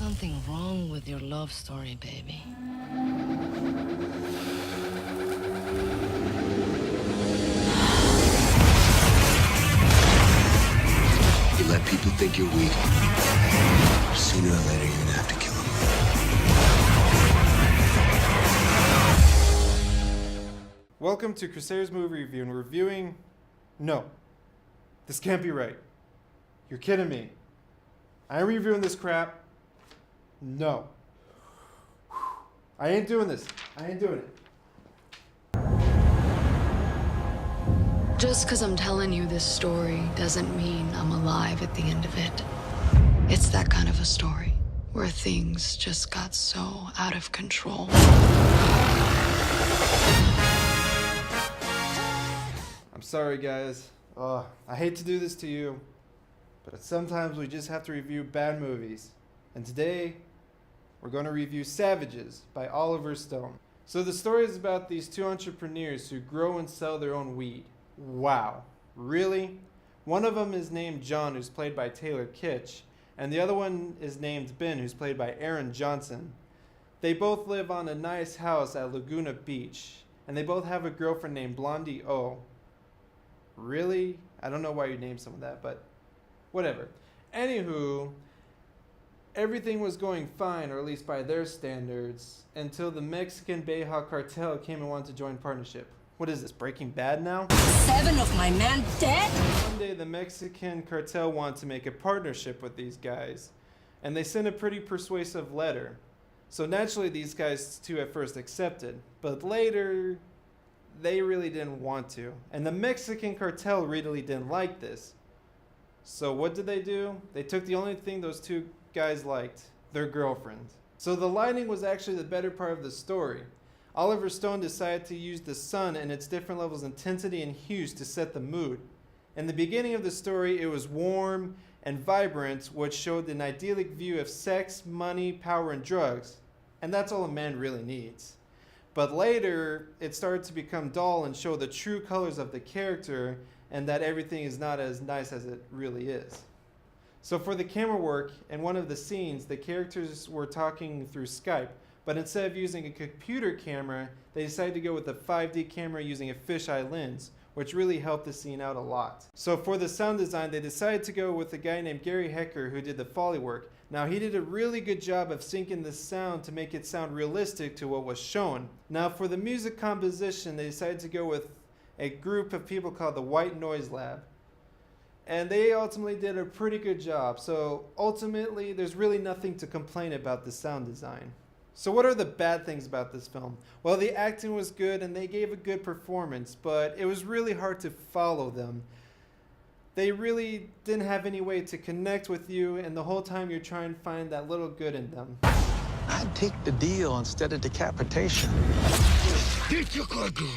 something wrong with your love story, baby. You let people think you're weak. Sooner or later, you're gonna have to kill them. Welcome to Crusaders Movie Review, and we're reviewing... No. This can't be right. You're kidding me. I'm reviewing this crap. No. I ain't doing this. I ain't doing it. Just because I'm telling you this story doesn't mean I'm alive at the end of it. It's that kind of a story where things just got so out of control. I'm sorry, guys. I hate to do this to you, but sometimes we just have to review bad movies. And today, we're going to review Savages by Oliver Stone. So the story is about these two entrepreneurs who grow and sell their own weed. Wow. Really? One of them is named John, who's played by Taylor Kitsch, and the other one is named Ben, who's played by Aaron Johnson. They both live on a nice house at Laguna Beach, and they both have a girlfriend named Blondie O. Really? I don't know why you named some of that, but whatever. Anywho, everything was going fine, or at least by their standards, until the Mexican Beja cartel came and wanted to join partnership. What is this, Breaking Bad now? 7 of my men dead? One day the Mexican cartel wanted to make a partnership with these guys, and they sent a pretty persuasive letter. So naturally these guys too at first accepted, but later they really didn't want to. And the Mexican cartel really didn't like this. So what did they do? They took the only thing those two guys liked, their girlfriend. So the lighting was actually the better part of the story. Oliver Stone decided to use the sun and its different levels of intensity and hues to set the mood. In the beginning of the story, it was warm and vibrant, which showed an idyllic view of sex, money, power, and drugs. And that's all a man really needs. But later, it started to become dull and show the true colors of the character and that everything is not as nice as it really is. So for the camera work, in one of the scenes, the characters were talking through Skype, but instead of using a computer camera, they decided to go with a 5D camera using a fisheye lens, which really helped the scene out a lot. So for the sound design, they decided to go with a guy named Gary Hecker who did the Foley work. Now he did a really good job of syncing the sound to make it sound realistic to what was shown. Now for the music composition, they decided to go with a group of people called the White Noise Lab. And they ultimately did a pretty good job. So ultimately, there's really nothing to complain about the sound design. So what are the bad things about this film? Well, the acting was good and they gave a good performance, but it was really hard to follow them. They really didn't have any way to connect with you, and the whole time you're trying to find that little good in them. I'd take the deal instead of decapitation. Get your car, girl,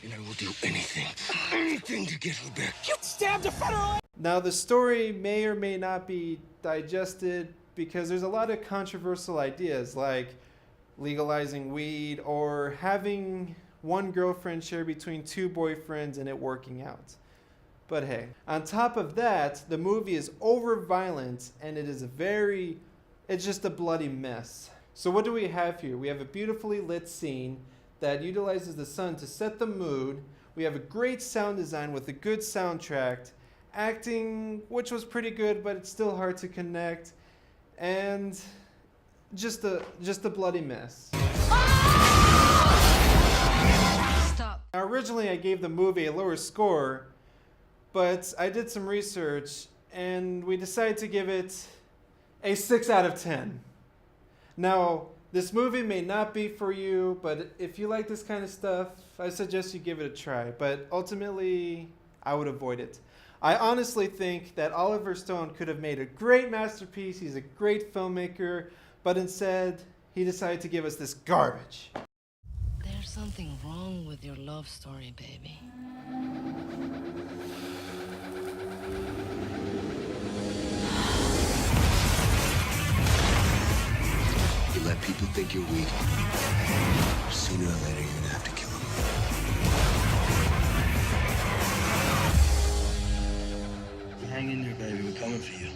and I will do anything to get her back. You stabbed a federal... Now, the story may or may not be digested because there's a lot of controversial ideas like legalizing weed or having one girlfriend share between two boyfriends and it working out. But hey, on top of that, the movie is over violent and it's just a bloody mess. So what do we have here? We have a beautifully lit scene that utilizes the sun to set the mood. We have a great sound design with a good soundtrack, acting which was pretty good, but it's still hard to connect, and just a bloody mess. Stop. Now, originally I gave the movie a lower score, but I did some research and we decided to give it a 6 out of 10. Now, this movie may not be for you, but if you like this kind of stuff, I suggest you give it a try. But ultimately, I would avoid it. I honestly think that Oliver Stone could have made a great masterpiece. He's a great filmmaker, but instead, he decided to give us this garbage. There's something wrong with your love story, baby. You let people think you're weak. Sooner or later, you're gonna have to kill them. Hang in there, baby. We're coming for you.